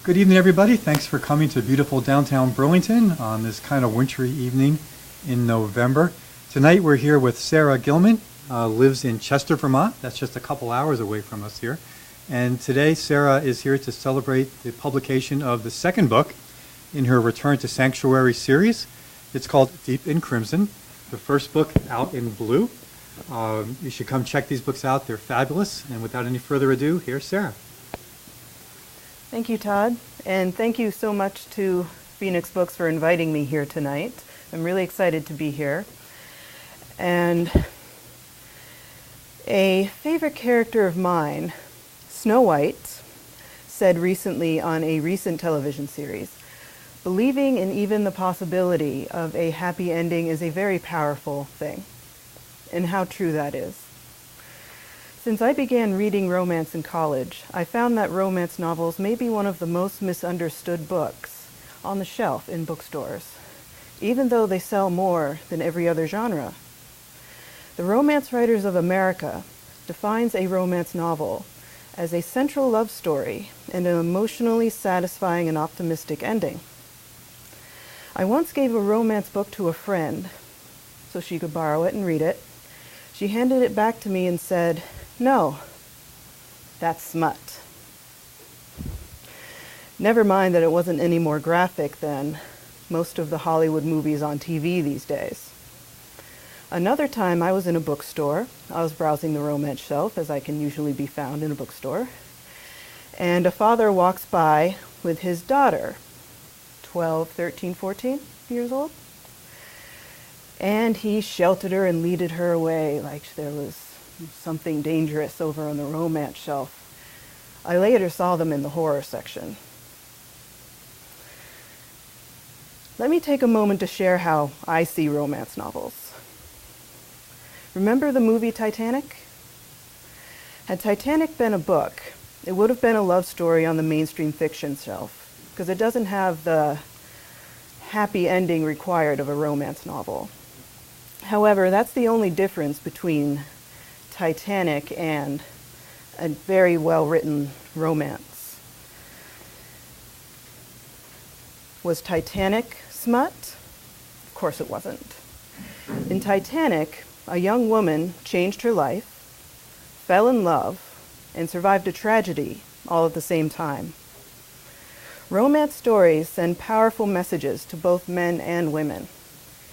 Good evening, everybody. Thanks for coming to beautiful downtown Burlington on this kind of wintry evening in November. Tonight we're here with Sarah Gilman, lives in Chester, Vermont. That's just a couple hours away from us here. And today Sarah is here to celebrate the publication of the second book in her Return to Sanctuary series. It's called Deep in Crimson, the first book out in blue. You should come check these books out. They're fabulous. And without any further ado, here's Sarah. Thank you, Todd, and thank you so much to Phoenix Books for inviting me here tonight. I'm really excited to be here. And a favorite character of mine, Snow White, said recently on a recent television series, "Believing in even the possibility of a happy ending is a very powerful thing," and how true that is. Since I began reading romance in college, I found that romance novels may be one of the most misunderstood books on the shelf in bookstores, even though they sell more than every other genre. The Romance Writers of America defines a romance novel as a central love story and an emotionally satisfying and optimistic ending. I once gave a romance book to a friend so she could borrow it and read it. She handed it back to me and said, "No, that's smut." Never mind that it wasn't any more graphic than most of the Hollywood movies on TV these days. Another time I was in a bookstore. I was browsing the romance shelf, as I can usually be found in a bookstore. And a father walks by with his daughter, 12, 13, 14 years old. And he sheltered her and leaded her away like there was something dangerous over on the romance shelf. I later saw them in the horror section. Let me take a moment to share how I see romance novels. Remember the movie Titanic? Had Titanic been a book, it would have been a love story on the mainstream fiction shelf, because it doesn't have the happy ending required of a romance novel. However, that's the only difference between Titanic and a very well-written romance. Was Titanic smut? Of course it wasn't. In Titanic, a young woman changed her life, fell in love, and survived a tragedy all at the same time. Romance stories send powerful messages to both men and women.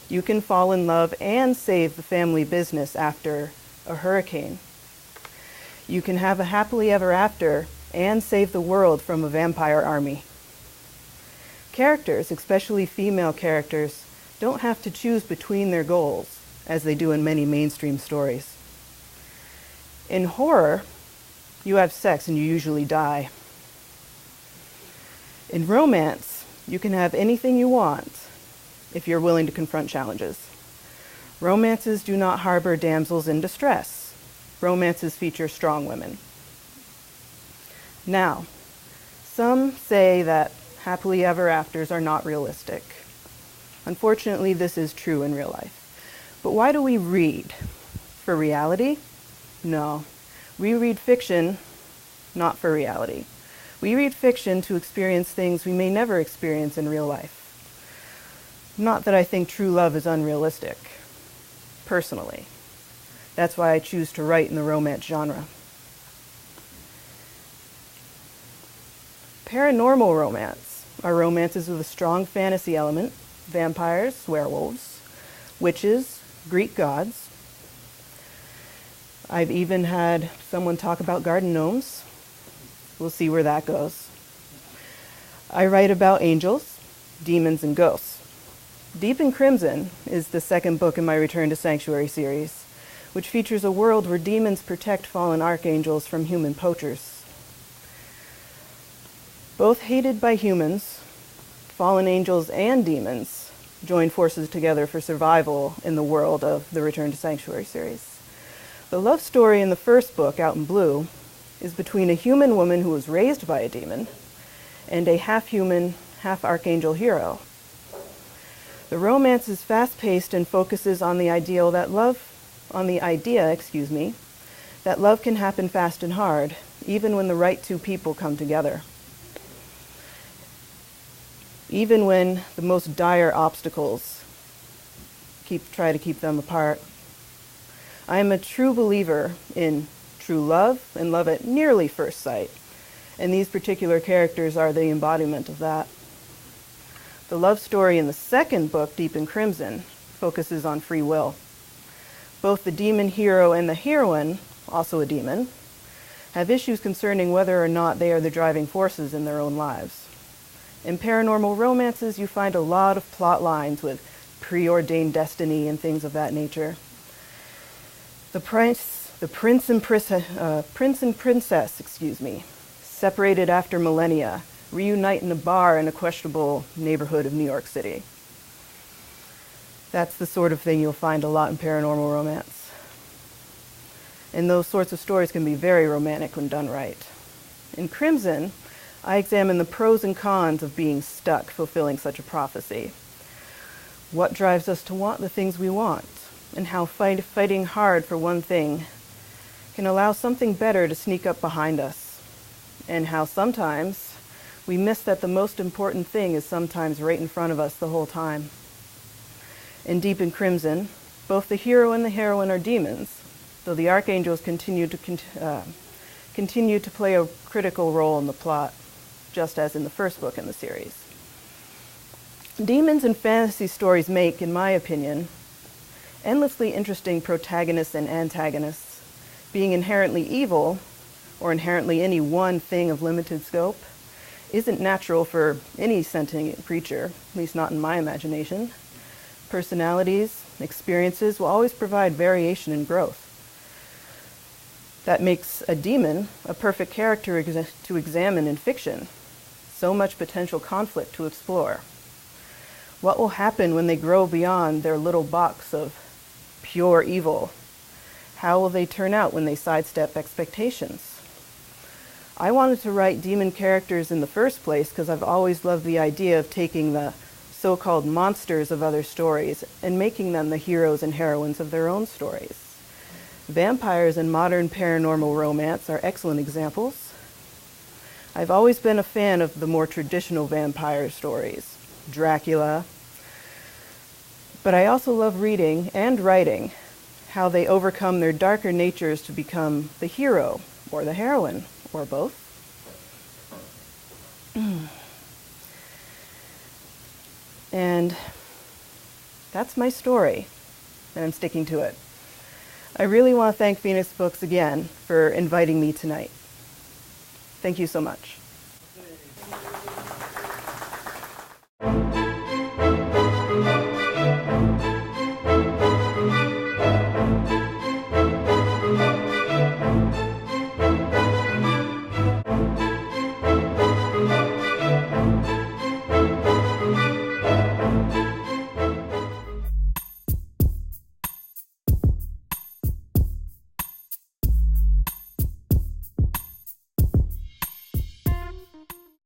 You can fall in love and save the family business after a hurricane. You can have a happily ever after and save the world from a vampire army. Characters, especially female characters, don't have to choose between their goals, as they do in many mainstream stories. In horror, you have sex and you usually die. In romance, you can have anything you want if you're willing to confront challenges. Romances do not harbor damsels in distress. Romances feature strong women. Now, some say that happily ever afters are not realistic. Unfortunately, this is true in real life. But why do we read? For reality? No. We read fiction, not for reality. We read fiction to experience things we may never experience in real life. Not that I think true love is unrealistic, personally. That's why I choose to write in the romance genre. Paranormal romance are romances with a strong fantasy element: vampires, werewolves, witches, Greek gods. I've even had someone talk about garden gnomes. We'll see where that goes. I write about angels, demons, and ghosts. Deep in Crimson is the second book in my Return to Sanctuary series, which features a world where demons protect fallen archangels from human poachers. Both hated by humans, fallen angels and demons join forces together for survival in the world of the Return to Sanctuary series. The love story in the first book, Out in Blue, is between a human woman who was raised by a demon and a half-human, half-archangel hero. The romance is fast-paced and focuses on the idea that love can happen fast and hard, even when the right two people come together. even when the most dire obstacles try to keep them apart. I am a true believer in true love and love at nearly first sight, and these particular characters are the embodiment of that. The love story in the second book, Deep in Crimson, focuses on free will. Both the demon hero and the heroine, also a demon, have issues concerning whether or not they are the driving forces in their own lives. In paranormal romances, you find a lot of plot lines with preordained destiny and things of that nature. The prince and princess, separated after millennia, reunite in a bar in a questionable neighborhood of New York City. That's the sort of thing you'll find a lot in paranormal romance. And those sorts of stories can be very romantic when done right. In Crimson, I examine the pros and cons of being stuck fulfilling such a prophecy. What drives us to want the things we want, and how fighting hard for one thing can allow something better to sneak up behind us, and how sometimes we miss that the most important thing is sometimes right in front of us the whole time. In Deep in Crimson, both the hero and the heroine are demons, though the archangels continue to play a critical role in the plot, just as in the first book in the series. Demons in fantasy stories make, in my opinion, endlessly interesting protagonists and antagonists. Being inherently evil, or inherently any one thing of limited scope, isn't natural for any sentient creature, at least not in my imagination. Personalities, experiences will always provide variation and growth. That makes a demon a perfect character to examine in fiction. So much potential conflict to explore. What will happen when they grow beyond their little box of pure evil? How will they turn out when they sidestep expectations? I wanted to write demon characters in the first place because I've always loved the idea of taking the so-called monsters of other stories and making them the heroes and heroines of their own stories. Vampires in modern paranormal romance are excellent examples. I've always been a fan of the more traditional vampire stories, Dracula, but I also love reading and writing how they overcome their darker natures to become the hero or the heroine, or both. And that's my story, and I'm sticking to it. I really want to thank Phoenix Books again for inviting me tonight. Thank you so much.